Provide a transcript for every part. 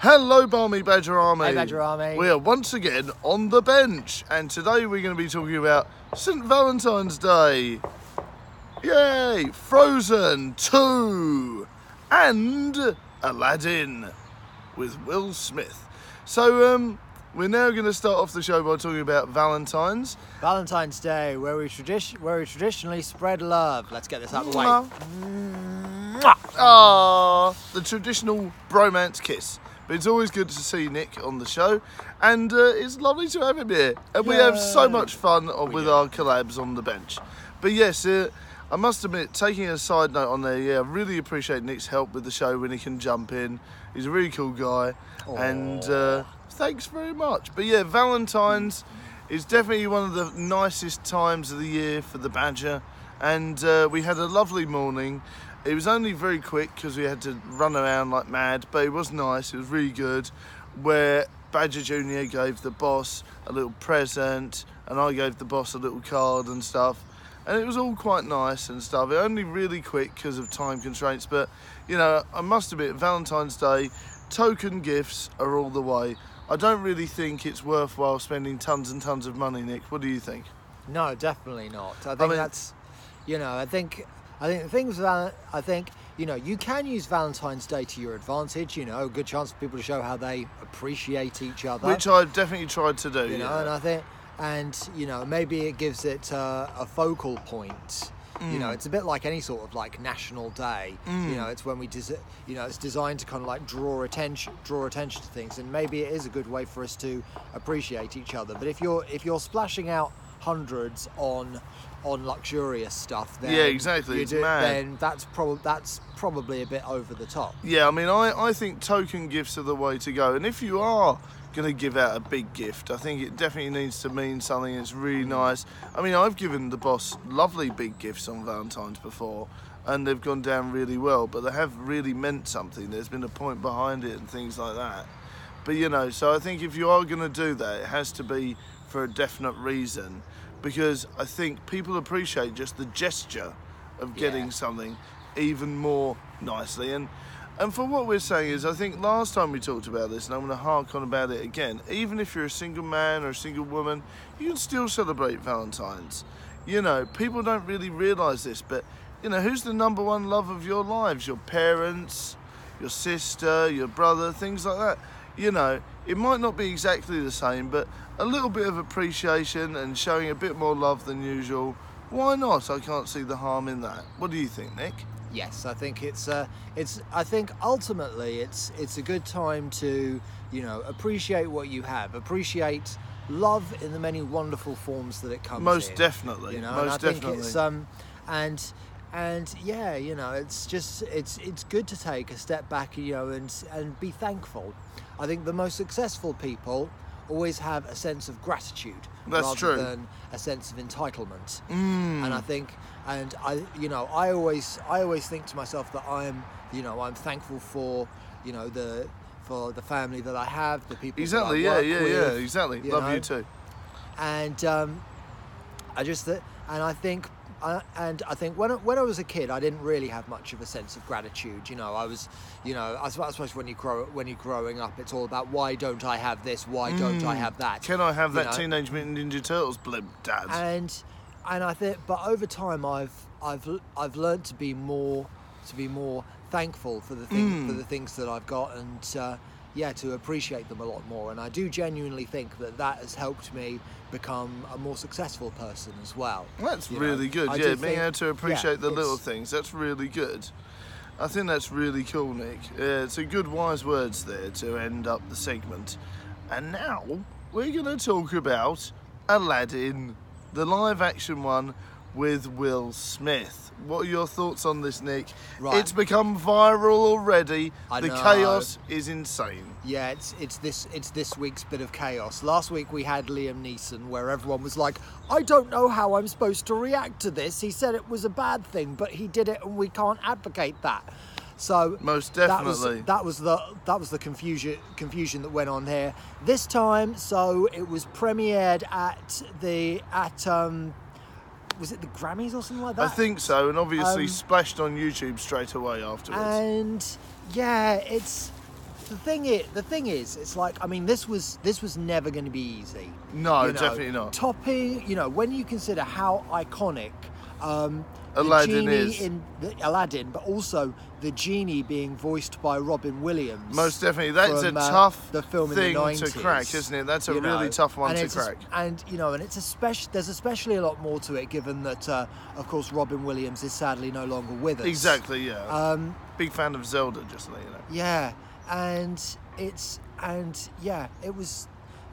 Hello, Barmy Badger Army. Hey, Badger Army. We are once again on the bench, and today we're going to be talking about St. Valentine's Day. Yay! Frozen 2 and Aladdin with Will Smith. So, we're now going to start off the show by talking about Valentines. Valentine's Day, where we traditionally spread love. Let's get this out of the way. Ah, the traditional bromance kiss. But it's always good to see Nick on the show, and it's lovely to have him here. And we have so much fun with our collabs on the bench. But yes, I must admit, taking a side note on there, I really appreciate Nick's help with the show when he can jump in. He's a really cool guy, and thanks very much. But yeah, Valentine's is definitely one of the nicest times of the year for the Badger, and we had a lovely morning. It was only very quick because we had to run around like mad, but it was nice, it was really good, where Badger Jr. gave the boss a little present and I gave the boss a little card and stuff, and it was all quite nice and stuff. It only really quick because of time constraints, but you know, I must admit, Valentine's Day, token gifts are all the way. I don't really think it's worthwhile spending tons and tons of money, Nick. What do you think? No, definitely not. I think, you can use Valentine's Day to your advantage, a good chance for people to show how they appreciate each other. Which I've definitely tried to do, and maybe it gives it a focal point. It's a bit like any sort of like national day. It's when it's designed to kind of like draw attention to things, and maybe it is a good way for us to appreciate each other. But if you're splashing out hundreds on luxurious stuff, then then that's probably a bit over the top. Yeah, I mean, I think token gifts are the way to go, and if you are going to give out a big gift, I think it definitely needs to mean something that's really nice. I mean, I've given the boss lovely big gifts on Valentine's before, and they've gone down really well, but they have really meant something. There's been a point behind it and things like that. But so I think if you are going to do that, it has to be for a definite reason, because I think people appreciate just the gesture of getting something even more nicely. And for what we're saying is, I think last time we talked about this, and I'm going to hark on about it again, even if you're a single man or a single woman, you can still celebrate Valentine's. People don't really realise this, but, who's the number one love of your lives? Your parents, your sister, your brother, things like that. It might not be exactly the same, but a little bit of appreciation and showing a bit more love than usual, why not? I can't see the harm in that. What do you think, Nick? Yes, I think I think ultimately it's a good time to, appreciate what you have, appreciate love in the many wonderful forms that it comes in. Most definitely. Most definitely. It's good to take a step back, and be thankful. I think the most successful people always have a sense of gratitude rather than a sense of entitlement. And I think, I always think to myself that I'm thankful for, for the family that I have, the people that I work with. Exactly. Love you too. And I think when I was a kid, I didn't really have much of a sense of gratitude. I suppose when you're growing up, it's all about, why don't I have this? Why don't I have that? Can I have that Teenage Mutant Ninja Turtles blimp, Dad? And I think, but over time, I've learned to be more thankful for the things that I've got, and to appreciate them a lot more. And I do genuinely think that has helped me become a more successful person as well. That's really good. Being able to appreciate the little things, that's really good. I think that's really cool, Nick. It's a good wise words there to end up the segment. And now we're going to talk about Aladdin, the live action one with Will Smith. What are your thoughts on this, Nick? Right. It's become viral already. The chaos is insane. Yeah, it's this week's bit of chaos. Last week we had Liam Neeson, where everyone was like, I don't know how I'm supposed to react to this. He said it was a bad thing, but he did it and we can't advocate that. So most definitely that was the confusion that went on here this time. So it was premiered at was it the Grammys or something like that? I think so, and obviously splashed on YouTube straight away afterwards. And yeah, it's the thing is, it's like, I mean, this was never going to be easy. No, you know, definitely not. Topping, when you consider how iconic Aladdin the genie is. in Aladdin, but also the genie being voiced by Robin Williams. Most definitely, that's from, a tough the film thing in the 90s, to crack, isn't it? That's a really tough one to crack. And it's there's especially a lot more to it, given that, of course, Robin Williams is sadly no longer with us. Exactly, yeah. Big fan of Zelda, just to let you know. Yeah, it was.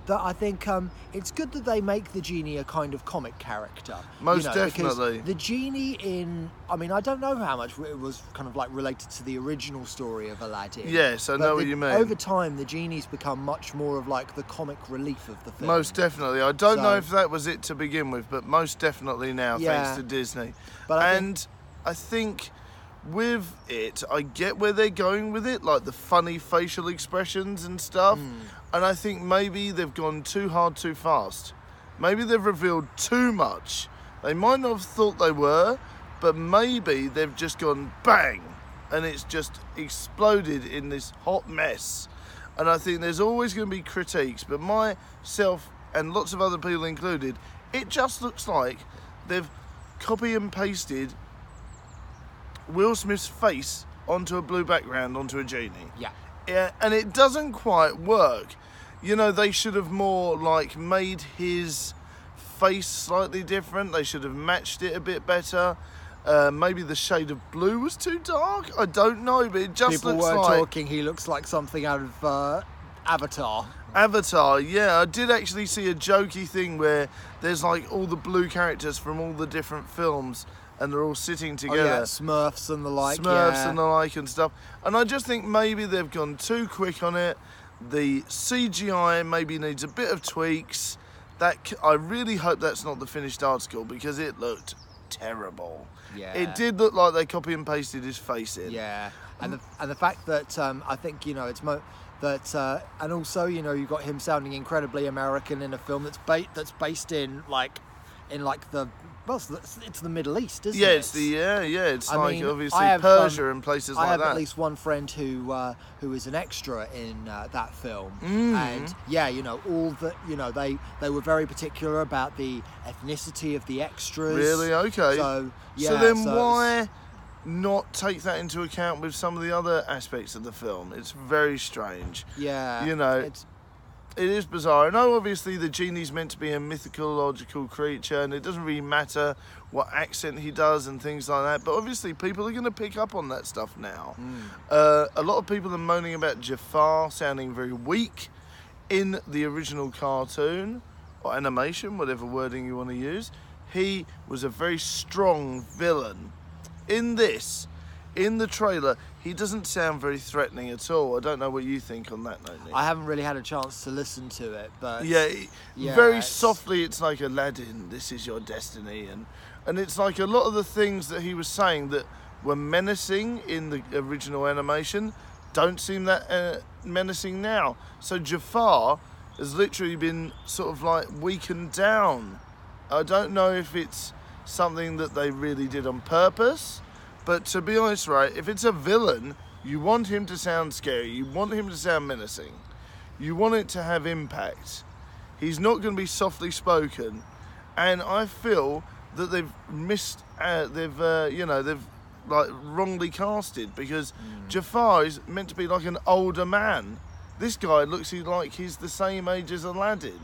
That I think it's good that they make the genie a kind of comic character. Most definitely. Because the genie in, I mean, I don't know how much it was kind of like related to the original story of Aladdin. Yes, I know what you mean. Over time, the genie's become much more of like the comic relief of the film. Most definitely. I don't know if that was it to begin with, but most definitely now, thanks to Disney. But I think with it, I get where they're going with it, like the funny facial expressions and stuff. And I think maybe they've gone too hard too fast. Maybe they've revealed too much. They might not have thought they were, but maybe they've just gone bang, and it's just exploded in this hot mess. And I think there's always going to be critiques, but myself and lots of other people included, it just looks like they've copy and pasted Will Smith's face onto a blue background onto a genie. Yeah, and it doesn't quite work. They should have more like made his face slightly different. They should have matched it a bit better. Maybe the shade of blue was too dark. I don't know, but it just looks like... People were talking, he looks like something out of Avatar. Avatar, yeah. I did actually see a jokey thing where there's like all the blue characters from all the different films, and they're all sitting together. Oh, yeah, Smurfs and the like. And the like and stuff. And I just think maybe they've gone too quick on it. The CGI maybe needs a bit of tweaks. I really hope that's not the finished article, because it looked terrible. Yeah. It did look like they copy and pasted his face in. Yeah. And the fact that I think it's and also you've got him sounding incredibly American in a film that's based in the. Well, it's the Middle East, isn't it? It's it's obviously have, Persia and places like that. I have at least one friend who is an extra in that film, and they were very particular about the ethnicity of the extras. Really? Okay. So why not take that into account with some of the other aspects of the film? It's very strange. Yeah. It is bizarre. I know obviously the genie's meant to be a mythological creature, and it doesn't really matter what accent he does and things like that, but obviously people are going to pick up on that stuff now. A lot of people are moaning about Jafar sounding very weak in the original cartoon or animation, whatever wording you want to use. He was a very strong villain. In the trailer, he doesn't sound very threatening at all. I don't know what you think on that note, Nick. I haven't really had a chance to listen to it, but very softly, it's like, Aladdin, this is your destiny, and it's like a lot of the things that he was saying that were menacing in the original animation don't seem that menacing now. So Jafar has literally been sort of like weakened down. I don't know if it's something that they really did on purpose. But to be honest, right, if it's a villain, you want him to sound scary. You want him to sound menacing. You want it to have impact. He's not going to be softly spoken. And I feel that they've wrongly casted, because Jafar is meant to be like an older man. This guy looks like he's the same age as Aladdin.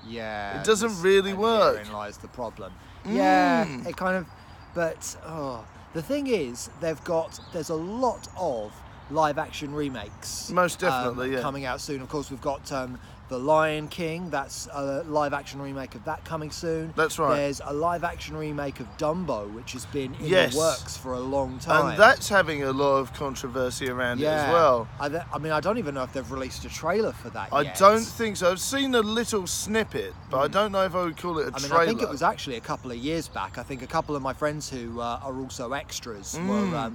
Yeah. It doesn't really work. Therein lies the problem. Yeah, it kind of, but the thing is, there's a lot of live action remakes. Most definitely, coming out soon. Of course, we've got The Lion King, that's a live action remake of that coming soon. That's right. There's a live action remake of Dumbo, which has been in the works for a long time. And that's having a lot of controversy around it as well. I mean, I don't even know if they've released a trailer for that I yet. don't think so. I've seen a little snippet, but I don't know if I would call it a trailer. I think it was actually a couple of years back. I think a couple of my friends who are also extras have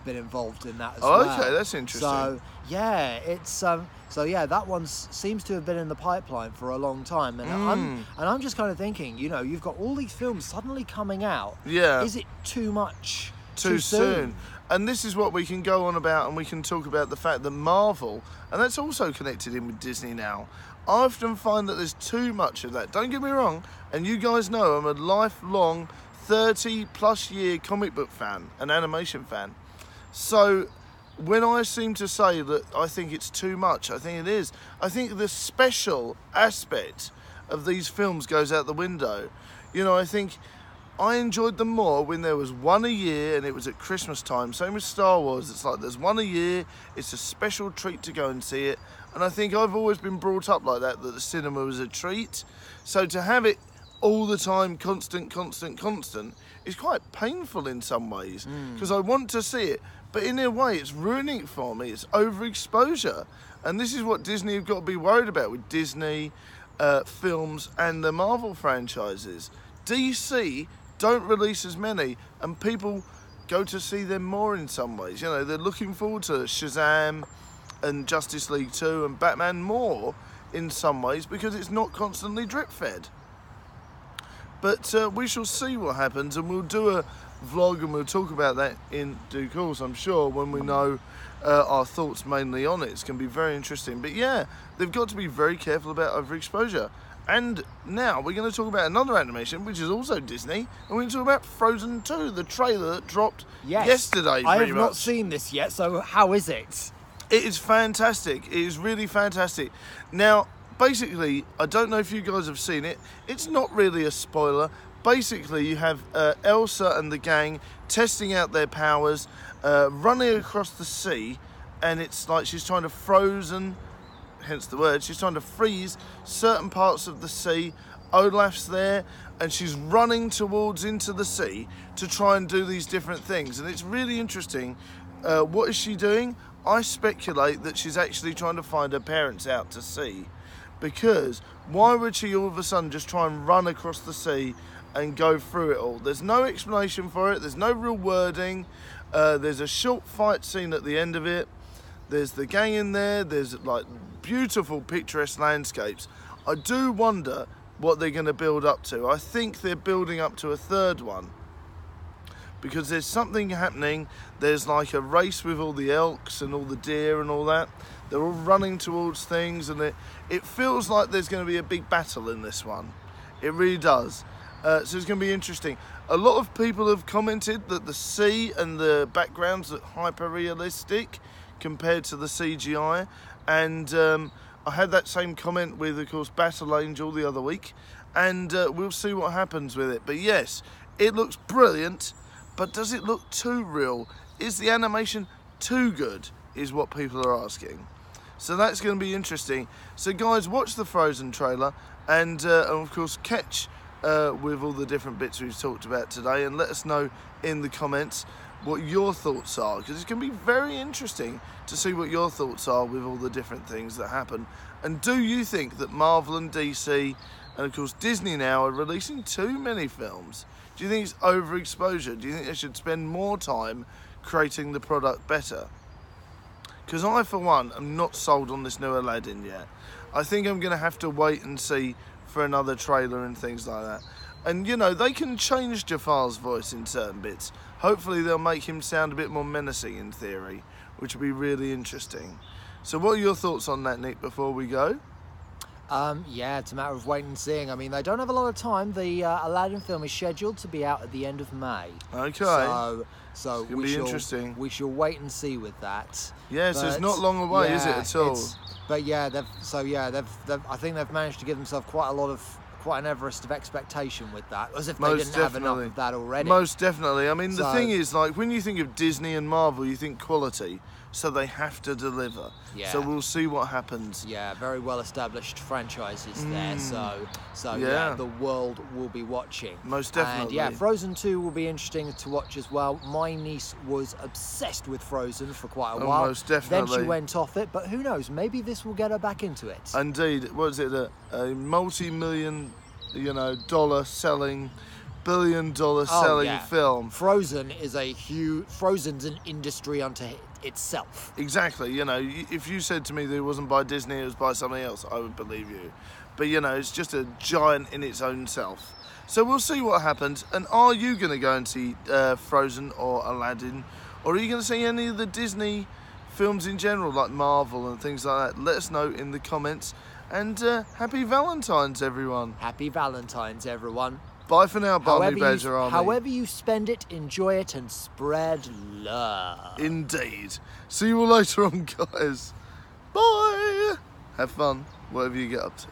been involved in that as well. Okay, that's interesting. So yeah, it's that one seems to have been in the pipeline for a long time, and I'm just kind of thinking, you've got all these films suddenly coming out. Yeah. Is it too much too soon. And this is what we can go on about, and we can talk about the fact that Marvel, and that's also connected in with Disney now, I often find that there's too much of that. Don't get me wrong, and you guys know I'm a lifelong 30 plus year comic book fan, an animation fan. So when I seem to say that I think it's too much, I think it is. I think the special aspect of these films goes out the window. You know, I think I enjoyed them more when there was one a year and it was at Christmas time. Same with Star Wars. It's like there's one a year. It's a special treat to go and see it. And I think I've always been brought up like that the cinema was a treat. So to have it all the time, constant, is quite painful in some ways. Because I want to see it. But in a way, it's ruining it for me. It's overexposure. And this is what Disney have got to be worried about with Disney films and the Marvel franchises. DC don't release as many, and people go to see them more in some ways. You know, they're looking forward to Shazam and Justice League 2 and Batman more in some ways because it's not constantly drip-fed. But we shall see what happens, and we'll do a vlog and we'll talk about that in due course, I'm sure, when we know our thoughts mainly on it. It's going to be very interesting. But yeah, they've got to be very careful about overexposure. And now we're going to talk about another animation, which is also Disney, and we're going to talk about Frozen 2, the trailer that dropped yesterday. I have not seen this yet, so how is it? It is fantastic. It is really fantastic. Now, basically, I don't know if you guys have seen it. It's not really a spoiler. Basically, you have Elsa and the gang testing out their powers, running across the sea, and it's like she's trying to frozen, hence the word, she's trying to freeze certain parts of the sea. Olaf's there, and she's running towards into the sea to try and do these different things. And it's really interesting. What is she doing? I speculate that she's actually trying to find her parents out to sea. Because why would she all of a sudden just try and run across the sea and go through it all? There's no explanation for it. There's no real wording. There's a short fight scene at the end of it. There's the gang in there. There's like beautiful picturesque landscapes. I do wonder what they're going to build up to. I think they're building up to a third one. Because there's something happening. There's like a race with all the elks and all the deer and all that. They're all running towards things, and it feels like there's going to be a big battle in this one. It really does. So it's going to be interesting. A lot of people have commented that the sea and the backgrounds look hyper-realistic compared to the CGI. And I had that same comment with, of course, Battle Angel the other week. And we'll see what happens with it. But yes, it looks brilliant. But does it look too real? Is the animation too good? Is what people are asking. So that's going to be interesting. So guys, watch the Frozen trailer and of course catch with all the different bits we've talked about today, and let us know in the comments what your thoughts are, because it's going to be very interesting to see what your thoughts are with all the different things that happen. And do you think that Marvel and DC and of course Disney now are releasing too many films? Do you think it's overexposure? Do you think they should spend more time creating the product better? Because I, for one, am not sold on this new Aladdin yet. I think I'm going to have to wait and see for another trailer and things like that. And, you know, they can change Jafar's voice in certain bits. Hopefully they'll make him sound a bit more menacing in theory, which would be really interesting. So what are your thoughts on that, Nick, before we go? Yeah, it's a matter of waiting and seeing. I mean, they don't have a lot of time. The Aladdin film is scheduled to be out at the end of May. Okay. So interesting. We shall wait and see with that. Yeah, so it's not long away, is it, at all? But yeah, I think they've managed to give themselves quite an Everest of expectation with that, as if they didn't have enough of that already. Most definitely. I mean, the thing is, like, when you think of Disney and Marvel, you think quality, so they have to deliver. Yeah. So we'll see what happens. Yeah, very well established franchises there, so yeah, the world will be watching. Most definitely. And yeah, Frozen 2 will be interesting to watch as well. My niece was obsessed with Frozen for quite a while. Most definitely. Then she went off it, but who knows, maybe this will get her back into it. Indeed. What is it, a multi-million, dollar selling, billion-dollar selling film. Frozen's an industry unto itself. Exactly. If you said to me that it wasn't by Disney, it was by somebody else, I would believe you. But it's just a giant in its own self. So we'll see what happens. And are you going to go and see Frozen or Aladdin? Or are you going to see any of the Disney films in general, like Marvel and things like that? Let us know in the comments. And happy Valentines, everyone. Happy Valentines, everyone. Bye for now, Barmy Badger Army. However you spend it, enjoy it and spread love. Indeed. See you all later on, guys. Bye. Have fun, whatever you get up to.